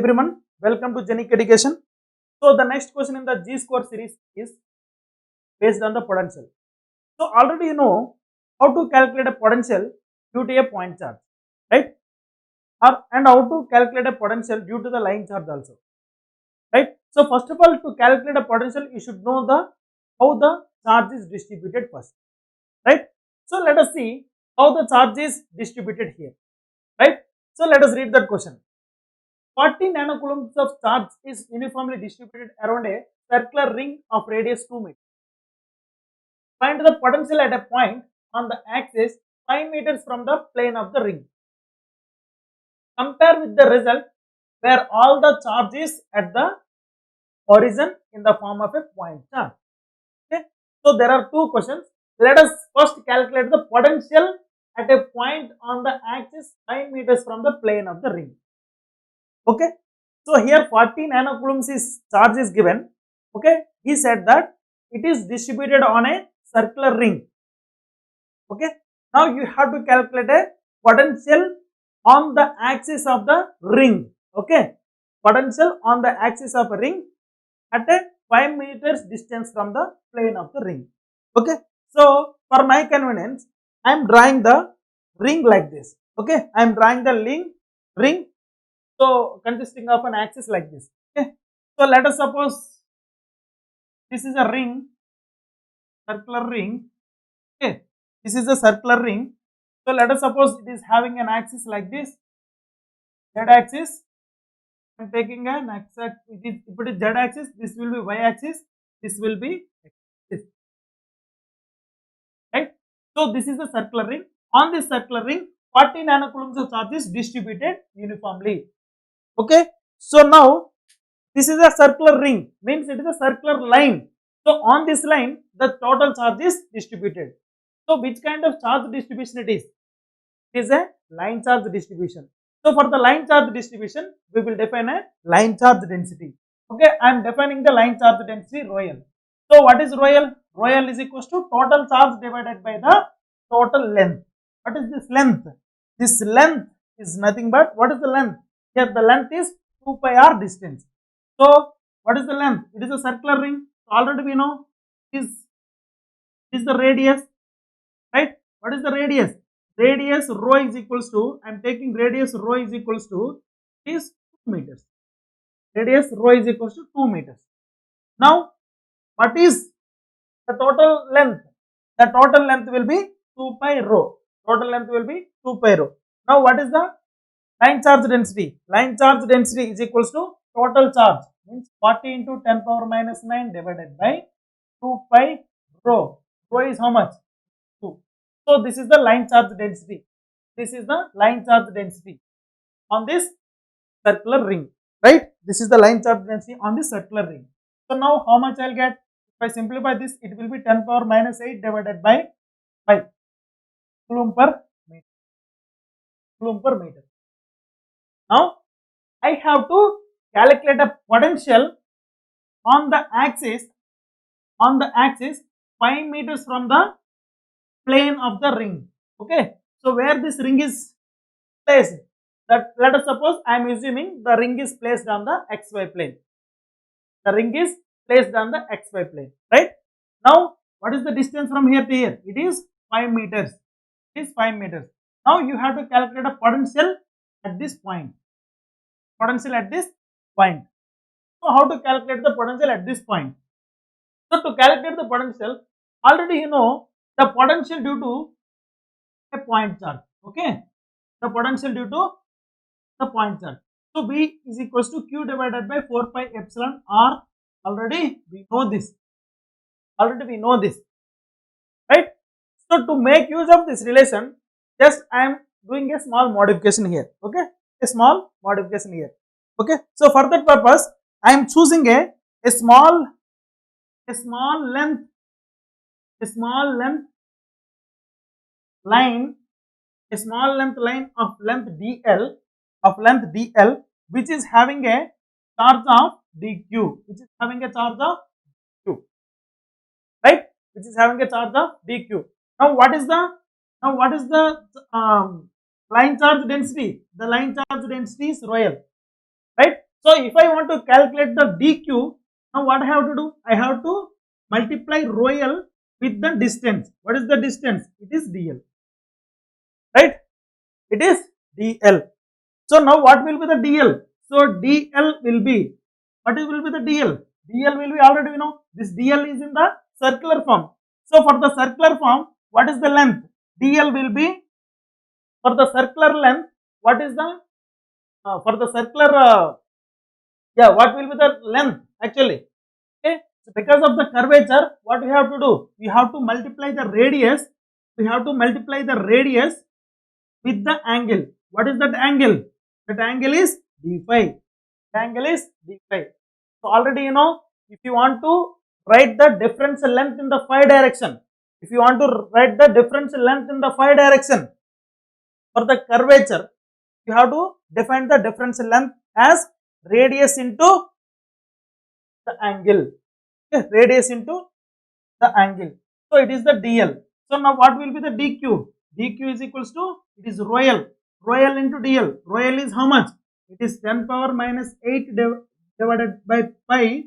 everyone, welcome to Genic Education. So the next question in the G score series is based on the potential. So already you know how to calculate a potential due to a point charge, right? And how to calculate a potential due to the line charge also, right? So first of all, to calculate a potential, you should know the how the charge is distributed first, right? So let us see how the charge is distributed here, right? So let us read that question. 40 nanocoulombs of charge is uniformly distributed around a circular ring of radius 2 meters. Find the potential at a point on the axis 5 meters from the plane of the ring. Compare with the result where all the charge is at the horizon in the form of a point charge. Okay. So there are two questions. Let us first calculate the potential at a point on the axis 5 meters from the plane of the ring. Okay. So here 40 nanocoulombs is charge is given. Okay. He said that it is distributed on a circular ring. Okay. Now you have to calculate a potential on the axis of the ring. Okay. Potential on the axis of a ring at a 5 meters distance from the plane of the ring. Okay. So for my convenience, I am drawing the ring like this. Okay. I am drawing the ring. So consisting of an axis like this. Okay. So let us suppose this is a ring, circular ring. Okay. This is a circular ring. So let us suppose it is having an axis like this, z axis. I am taking an axis. If it is z axis, this will be y axis. This will be x axis. Right. So this is a circular ring. On this circular ring, 40 nanocoulombs of charge is distributed uniformly. Okay. So now this is a circular ring, means it is a circular line. So on this line, the total charge is distributed. So which kind of charge distribution it is? It is a line charge distribution. So for the line charge distribution, we will define a line charge density. Okay, I am defining the line charge density rho L. So what is rho L? Rho L is equals to total charge divided by the total length. What is this length? This length is nothing but, what is the length? Here the length is 2 pi r distance. So what is the length? It is a circular ring. So already we know is the radius, right? What is the radius? Radius rho is equals to, I am taking radius rho is equals to is 2 meters. Radius rho is equals to 2 meters. Now what is the total length? The total length will be 2 pi rho. Total length will be 2 pi rho. Now what is the line charge density? Line charge density is equals to total charge, means 40 into 10 power minus 9 divided by 2 pi rho. Rho is how much? 2. So this is the line charge density. This is the line charge density on this circular ring, right? This is the line charge density on this circular ring. So now how much I'll get? If I simplify this, it will be 10 power minus 8 divided by 5 coulomb per meter. Coulomb per meter. Now I have to calculate a potential on the axis 5 meters from the plane of the ring. Okay. So where this ring is placed, that let us suppose I am assuming the ring is placed on the xy plane. The ring is placed on the xy plane, right? Now what is the distance from here to here? It is 5 meters. It is 5 meters. Now you have to calculate a potential at this point. Potential at this point. So how to calculate the potential at this point? So to calculate the potential, already you know the potential due to a point charge. Okay, the potential due to the point charge. So V is equals to Q divided by 4 pi epsilon R. Already we know this. Right? So to make use of this relation, just I am doing a small modification here. Okay, a small modification here. Okay, so for that purpose, I am choosing a small length line, a small length line of length dl, which is having a charge of dq, right? Which is having a charge of dq. Now what is the line charge density? The line charge density is rho L, right? So if I want to calculate the dq, now what I have to do? I have to multiply rho l with the distance. What is the distance? It is dl, right? It is dl. So now what will be the dl? So dl will be, what will be the dl? dl will be, already we know this dl is in the circular form. So for the circular form, what is the length? dl will be, for the circular length, what is the for the circular yeah, what will be the length actually? Okay, so because of the curvature, what we have to do? We have to multiply the radius. We have to multiply the radius with the angle. What is that angle? That angle is d phi. The angle is d phi. So already you know, if you want to write the difference length in the phi direction, if you want to write the difference length in the phi direction for the curvature, you have to define the difference length as radius into the angle. Okay, radius into the angle. So it is the dl. So now what will be the dq? dq is equals to, it is rho l. Rho l into dl. Rho l is how much? It is 10 power minus 8 divided by pi.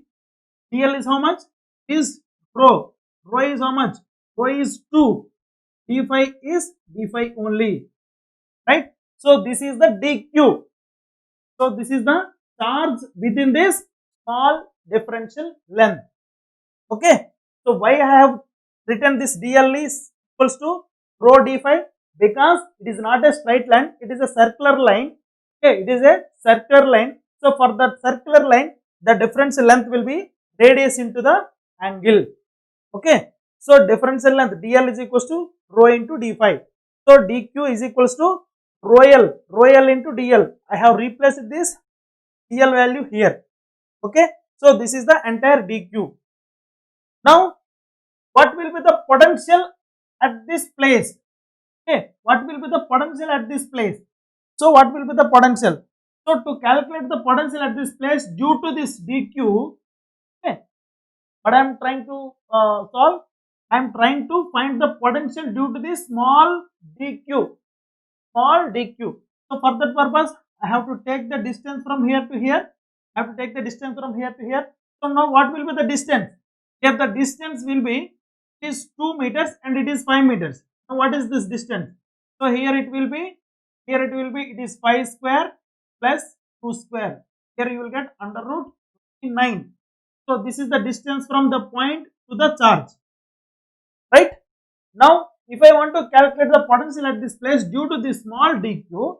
dl is how much? Is rho. Rho is how much? Rho is 2. d phi is d phi only, right? So this is the dq. So this is the charge within this small differential length. Okay, so why I have written this dl is equals to rho d phi? Because it is not a straight line, it is a circular line. Okay, it is a circular line. So for the circular line, the difference length will be radius into the angle. Okay, so differential length dl is equals to rho into d phi. So dq is equals to rho l into dl. I have replaced this dl value here. Okay, so this is the entire dq. Now what will be the potential at this place? Okay, what will be the potential at this place? So what will be the potential? So to calculate the potential at this place due to this dq, okay, what I am trying to solve, I am trying to find the potential due to this small dq, small dq. So for that purpose, I have to take the distance from here to here. I have to take the distance from here to here. So now what will be the distance? Here the distance will be, it is 2 meters and it is 5 meters. Now what is this distance? So here it will be, it is 5 square plus 2 square. Here you will get under root 9. So this is the distance from the point to the charge, right? Now if I want to calculate the potential at this place due to this small dq,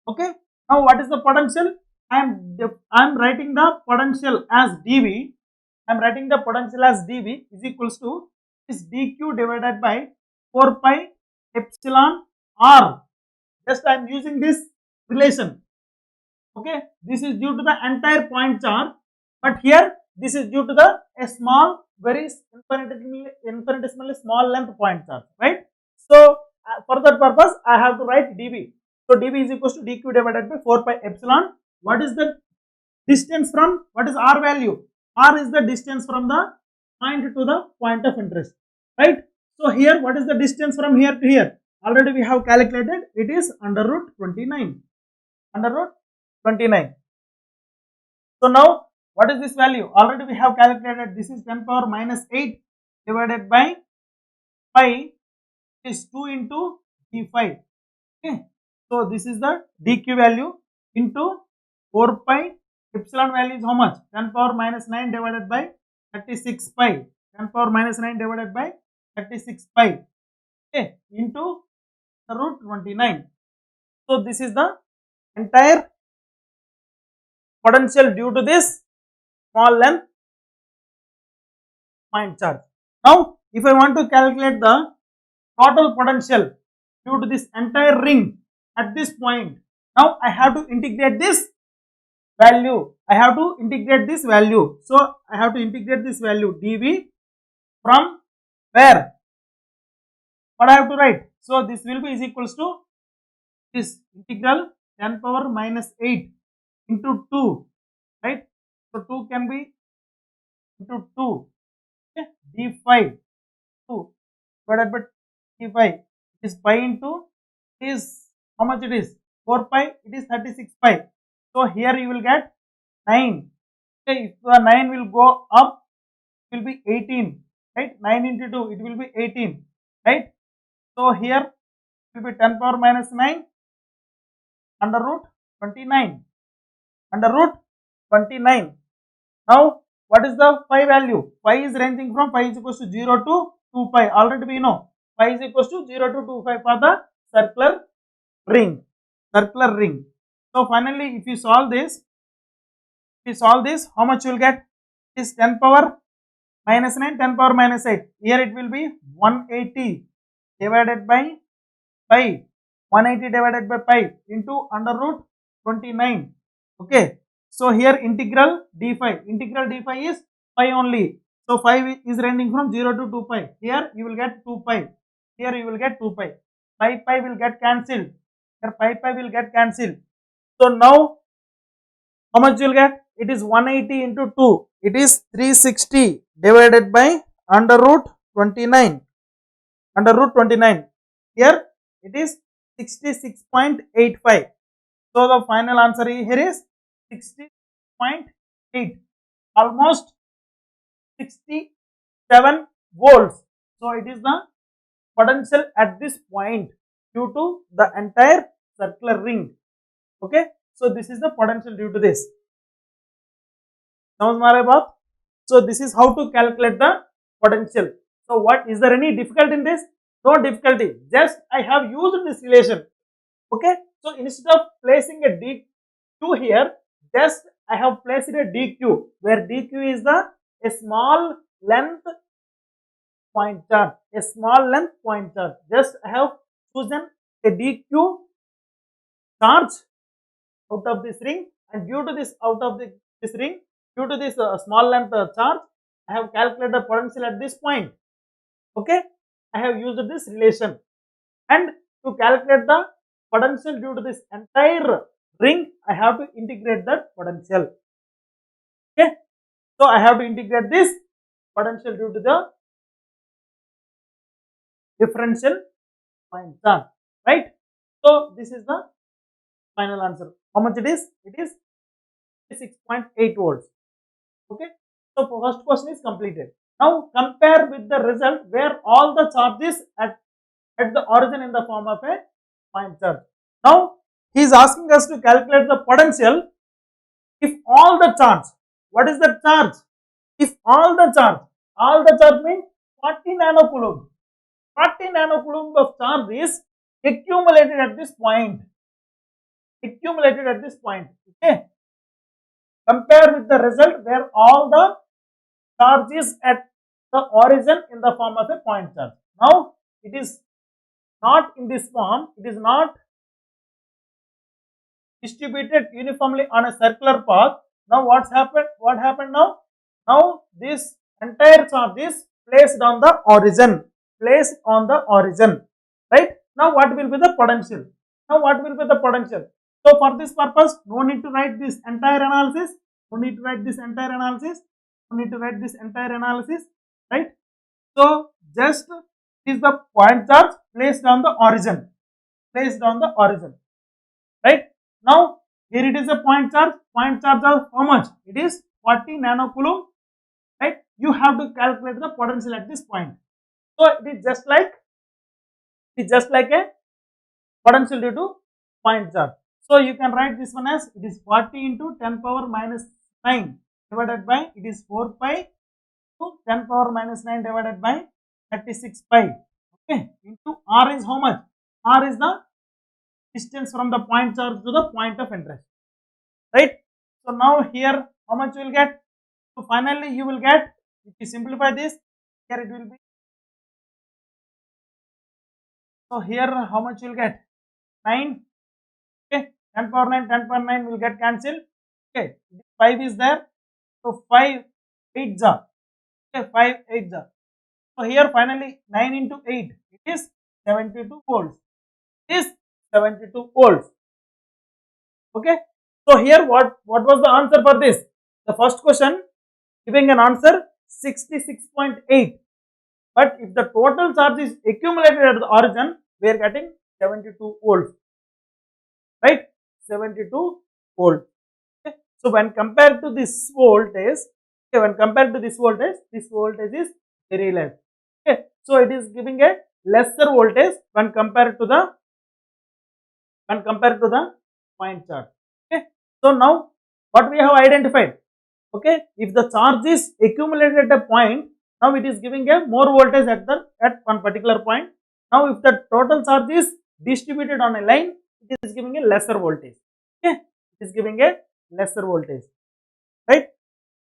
okay, now what is the potential? I am writing the potential as dv. I am writing the potential as dv is equals to is dq divided by 4 pi epsilon r. Just I am using this relation. Okay, this is due to the entire point charge, but here this is due to the a small, very infinitesimally small length point charge, right? So for that purpose, I have to write dv. So dv is equals to dq divided by 4 pi epsilon. What is the distance from, what is r value? R is the distance from the point to the point of interest, right? So here what is the distance from here to here? Already we have calculated, it is under root 29. Under root 29. So now what is this value? Already we have calculated, this is 10 power minus 8 divided by pi is 2 into d phi. Okay, so this is the dq value into 4 pi epsilon value is how much? 10 power minus 9 divided by 36 pi. 10 power minus 9 divided by 36 pi. Okay, into the root 29. So this is the entire potential due to this small length point charge. Now if I want to calculate the total potential due to this entire ring at this point, now I have to integrate this value. I have to integrate this value. So I have to integrate this value dv from where? What I have to write? So this will be is equals to this integral 10 power minus 8 into 2, right? So 2 can be into 2, okay? d phi 2 divided by d phi is pi into is how much it is? 4 pi, it is 36 pi. So here you will get 9. Okay, if the 9 will go up, it will be 18, right? 9 into 2, it will be 18, right? So here it will be 10 power minus 9 under root 29, under root 29. Now, what is the pi value? Pi is ranging from pi is equals to 0 to 2 pi. Already we know pi is equals to 0 to 2 pi for the circular ring. Circular ring. So finally, if you solve this, how much you will get? It is 10 power minus 9, 10 power minus 8. Here it will be 180 divided by pi. 180 divided by pi into under root 29. Okay. So here integral d phi. Integral d phi is pi only. So phi is ranging from 0 to 2 pi. Here you will get 2 pi. Here you will get 2 pi. Pi will get cancelled. Here pi will get cancelled. So now how much you will get? It is 180 into 2. It is 360 divided by under root 29. Under root 29. Here it is 66.85. So the final answer here is 60.8. Almost 67 volts. So it is the potential at this point due to the entire circular ring. Okay. So this is the potential due to this. समझ में आ रहा है बात? So this is how to calculate the potential. So what is there any difficulty in this? No difficulty. Just I have used this relation. Okay. So instead of placing a dq here, just I have placed a dq where dq is the a small length point charge. A small length point charge. Just I have chosen a dq charge out of this ring, and due to this out of this ring, due to this small length charge, I have calculated the potential at this point. Okay, I have used this relation, and to calculate the potential due to this entire ring, I have to integrate that potential. Okay, so I have to integrate this potential due to the differential point charge, right? So this is the final answer. How much it is? It is 6.8 volts. Okay, so first question is completed. Now compare with the result where all the charges at the origin in the form of a point charge. Now he is asking us to calculate the potential if all the charge. What is the charge? If all the charge means 40 nanocoulomb. 40 nanocoulomb of charge is accumulated at this point. Accumulated at this point. Okay. Compare with the result where all the charge is at the origin in the form of a point charge. Now it is not in this form. It is not distributed uniformly on a circular path. Now what's happened? What happened now? Now this entire charge is placed on the origin. Placed on the origin. Right? Now what will be the potential? Now what will be the potential? So for this purpose, no need to write this entire analysis. No need to write this entire analysis. No need to write this entire analysis. Right? So just is the point charge placed on the origin. Placed on the origin. Right? Now here it is a point charge. Point charge of how much? It is 40 nanocoulomb. Right? You have to calculate the potential at this point. So it is just like a potential due to point charge. So you can write this one as it is 40 into 10 power minus 9 divided by it is 4 pi to 10 power minus 9 divided by 36 pi. Okay, into r is how much? R is the distance from the point charge to the point of interest. Right? So now here how much you will get? So finally you will get, if you simplify this, here it will be. So here how much you will get? 9. Okay, 10 power 9, 10 power 9 will get cancelled. Okay, 5 is there. So 5 8 are. Okay, 5 8 are. So here finally 9 into 8, it is 72 volts. It is 72 volts. Okay. So here what was the answer for this? The first question giving an answer 66.8. But if the total charge is accumulated at the origin, we are getting 72 volts. Right? 72 volts. Okay. So when compared to this voltage, okay, when compared to this voltage is very less. Okay, so it is giving a lesser voltage when compared to the point charge. Okay, so now what we have identified, okay, if the charge is accumulated at a point, now it is giving a more voltage at one particular point. Now if the total charge is distributed on a line, it is giving a lesser voltage. Okay, it is giving a lesser voltage, right?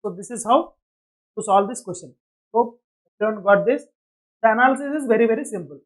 So this is how to solve this question. Hope everyone got this. The analysis is very simple.